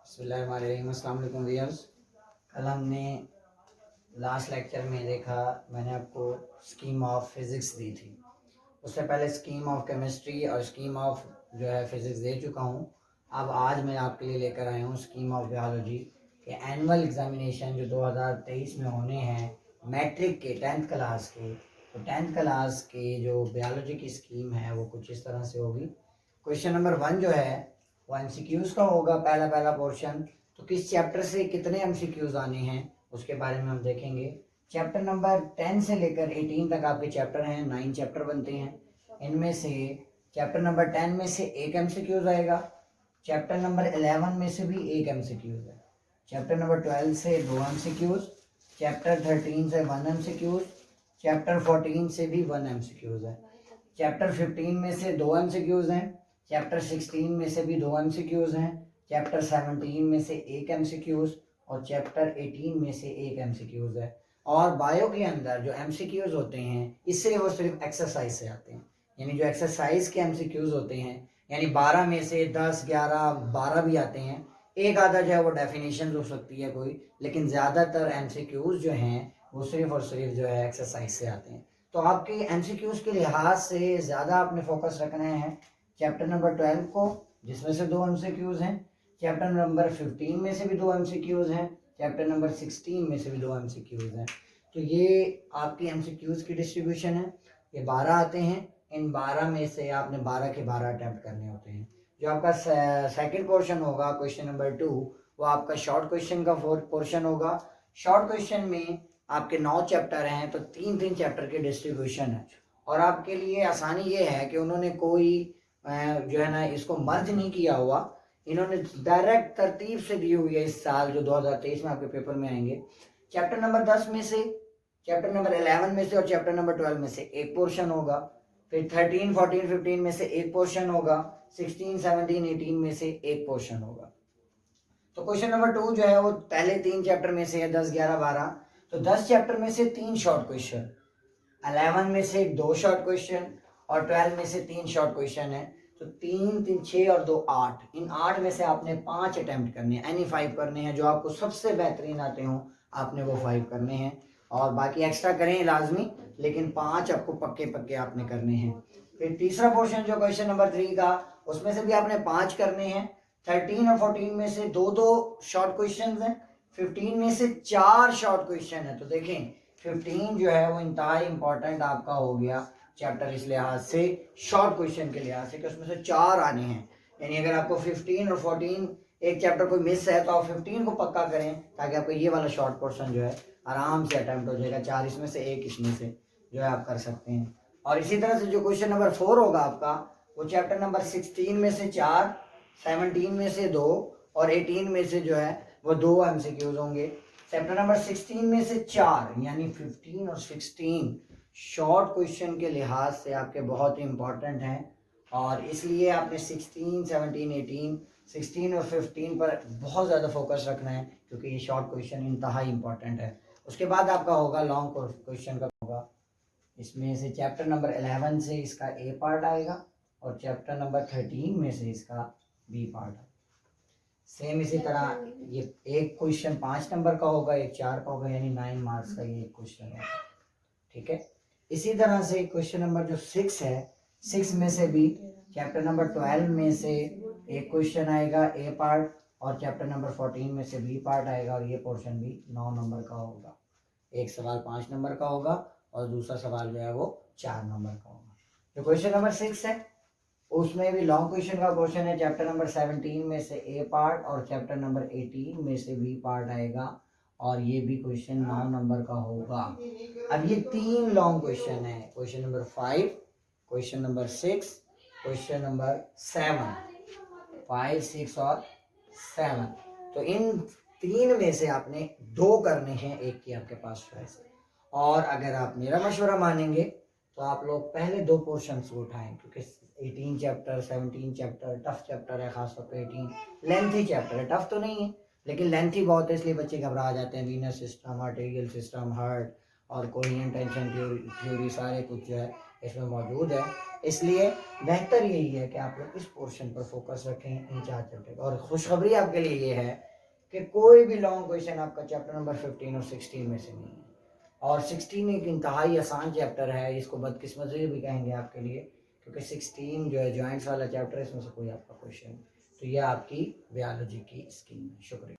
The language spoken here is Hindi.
अस्सलाम वालेकुम व्यूअर्स। कल हमने लास्ट लेक्चर में देखा, मैंने आपको स्कीम ऑफ फिज़िक्स दी थी। उससे पहले स्कीम ऑफ केमिस्ट्री और स्कीम ऑफ जो है फिज़िक्स दे चुका हूँ। अब आज मैं आपके लिए लेकर आया हूँ स्कीम ऑफ बायोलॉजी के एनुअल एग्जामिनेशन जो 2023 में होने हैं मैट्रिक के 10th क्लास के। तो 10th क्लास के जो बायोलॉजी की स्कीम है वो कुछ इस तरह से होगी। क्वेश्चन नंबर 1 जो है वो एमसीक्यूज़ का होगा, पहला पोर्शन। तो किस चैप्टर से कितने एमसीक्यूज़ आने हैं उसके बारे में हम देखेंगे। चैप्टर नंबर 10 से लेकर 18 तक आपके चैप्टर हैं, 9 चैप्टर बनते हैं। इनमें से चैप्टर नंबर 10 में से एक एमसीक्यूज़ आएगा, चैप्टर नंबर 11 में से भी एक एमसीक्यूज़ है, चैप्टर नंबर 12 से 2 एमसीक्यूज़, चैप्टर 13 से 1 एमसीक्यूज़, चैप्टर 14 से भी 1 एमसीक्यूज़ है, चैप्टर 15 में से 2 एमसीक्यूज़ हैं, चैप्टर 16 में से भी 2 एमसीक्यूज़ हैं, चैप्टर 17 में से एक एमसीक्यूज़ और चैप्टर 18 में से एक एमसीक्यूज़ है। और बायो के अंदर जो एमसीक्यूज़ होते हैं इससे वो सिर्फ एक्सरसाइज से आते हैं, यानी जो एक्सरसाइज के एमसीक्यूज़ होते हैं, यानी 12 में से 10, 11, 12 भी आते हैं। एक आधा जो है वो डेफिनेशन हो सकती है कोई, लेकिन ज़्यादातर एमसीक्यूज़ जो हैं वो सिर्फ और सिर्फ जो है एक्सरसाइज से आते हैं। तो आपके एमसीक्यूज़ के लिहाज से ज़्यादा आपने फोकस रखना है चैप्टर नंबर 12 को, जिसमें से 2 एमसीक्यूज़ हैं, चैप्टर नंबर 15 में से भी 2 एमसीक्यूज़ हैं, चैप्टर नंबर 16 में से भी 2 एमसीक्यूज़ हैं। तो ये आपकी एमसीक्यूज़ की डिस्ट्रीब्यूशन है। ये 12 आते हैं, इन 12 में से आपने 12 के 12 अटैम्प्ट करने होते हैं। जो आपका सेकंड पोर्शन होगा क्वेश्चन नंबर 2, वो आपका शॉर्ट क्वेश्चन का पोर्शन होगा। शॉर्ट क्वेश्चन में आपके 9 चैप्टर हैं, तो 3-3 चैप्टर की डिस्ट्रीब्यूशन है। और आपके लिए आसानी ये है कि उन्होंने कोई जो है ना इसको मर्ज नहीं किया हुआ, इन्होंने डायरेक्ट तरतीब से दी हुई है इस साल जो 2023 में आपके पेपर में आएंगे। चैप्टर नंबर 10 में से, चैप्टर नंबर 11 में से और चैप्टर नंबर 12 में से एक पोर्शन होगा, फिर 13, 14, 15 में से एक पोर्शन होगा, 16, 17, 18 में से एक पोर्शन होगा। तो क्वेश्चन नंबर 2 जो है वो पहले 3 चैप्टर में से है, 10, 11, 12। तो 10 चैप्टर में से 3 शॉर्ट क्वेश्चन, 11 में से 2 शॉर्ट क्वेश्चन और 12 में से 3 शॉर्ट क्वेश्चन है। तो 3, 3, 6 और 2, 8। इन 8 में से आपने 5 अटेम्प्ट करने हैं, एनी 5 करने हैं, जो आपको सबसे बेहतरीन आते हों आपने वो 5 करने हैं। और बाकी एक्स्ट्रा करें लाजमी, लेकिन 5 आपको पक्के पक्के आपने करने हैं। फिर तीसरा पोर्शन जो क्वेश्चन नंबर 3 का, उसमें से भी आपने 5 करने हैं। 13 और 14 में से 2-2 शॉर्ट क्वेश्चन हैं, 15 में से 4 शॉर्ट क्वेश्चन है। तो देखें 15 जो है वो इंतहाई इंपॉर्टेंट आपका हो गया चैप्टर इस लिहाज से, शॉर्ट क्वेश्चन के लिहाज से कि उसमें से 4 आने हैं। यानी अगर आपको 15 और 14 एक चैप्टर कोई मिस है तो आप 15 को पक्का करें, ताकि आपको ये वाला शॉर्ट पोर्शन जो है आराम से अटेम्प्ट हो जाएगा। 4 इसमें से एक इसमें से जो है आप कर सकते हैं। और इसी तरह से जो क्वेश्चन नंबर 4 होगा आपका, वो चैप्टर नंबर 16 में से 4, 17 में से 2 और 18 में से जो है वो 2 एमसीक्यूज होंगे। चैप्टर नंबर 16 में से 4 यानी 15 और 16 शॉर्ट क्वेश्चन के लिहाज से आपके बहुत ही इंपॉर्टेंट हैं, और इसलिए आपने 16, 17, 18, 16 और 15 पर बहुत ज़्यादा फोकस रखना है, क्योंकि ये शॉर्ट क्वेश्चन इंतहाई इंपॉर्टेंट है। उसके बाद आपका होगा लॉन्ग क्वेश्चन का होगा, इसमें से चैप्टर नंबर 11 से इसका ए पार्ट आएगा और चैप्टर नंबर 13 में से इसका बी पार्ट आएगा। सेम इसी तरह ये एक क्वेश्चन 5 नंबर का होगा, एक 4 का होगा, यानी 9 मार्क्स का ये क्वेश्चन है। ठीक है, इसी तरह से क्वेश्चन नंबर जो 6 है, 6 में से भी चैप्टर नंबर 12 में से एक क्वेश्चन आएगा ए पार्ट, और चैप्टर नंबर 14 में से बी पार्ट आएगा, और ये पोर्शन भी 9 नंबर का होगा। एक सवाल 5 नंबर का होगा और दूसरा सवाल जो है वो 4 नंबर का होगा। जो क्वेश्चन नंबर 6 है उसमें भी लॉन्ग क्वेश्चन का क्वेश्चन है, चैप्टर नंबर 17 में से ए पार्ट और चैप्टर नंबर 18 में से बी पार्ट आएगा, और ये भी क्वेश्चन 9 नंबर का होगा। अब ये 3 लॉन्ग क्वेश्चन है, question number 5, question number 6, question number 7, 5, 6 और 7। तो इन 3 में से आपने 2 करने हैं, एक की आपके पास चॉइस है। और अगर आप मेरा मशवरा मानेंगे तो आप लोग पहले 2 पोर्शन को उठाएं, क्योंकि 18 चैप्टर, 17 चैप्टर टफ चैप्टर है, खासतौर पर 18 लेंथी चैप्टर है। टफ तो नहीं है लेकिन लेंथी बहुत है, इसलिए बच्चे घबरा जाते हैं। Venous system, arterial system, heart और कोरियन टेंशन थ्योरी सारे कुछ जो है इसमें मौजूद है। इसलिए बेहतर यही है कि आप लोग इस पोर्शन पर फोकस रखें इन 4 चैप्टर का। और खुशखबरी आपके लिए ये है कि कोई भी लॉन्ग क्वेश्चन आपका चैप्टर नंबर 15 और 16 में से नहीं है। और 16 एक इंतहाई आसान चैप्टर है, इसको बदकिस्मती भी कहेंगे आपके लिए, क्योंकि 16 जो है जॉइंट्स वाला चैप्टर है, इसमें से कोई आपका क्वेश्चन। तो ये आपकी बायोलॉजी की स्कीम है। शुक्रिया।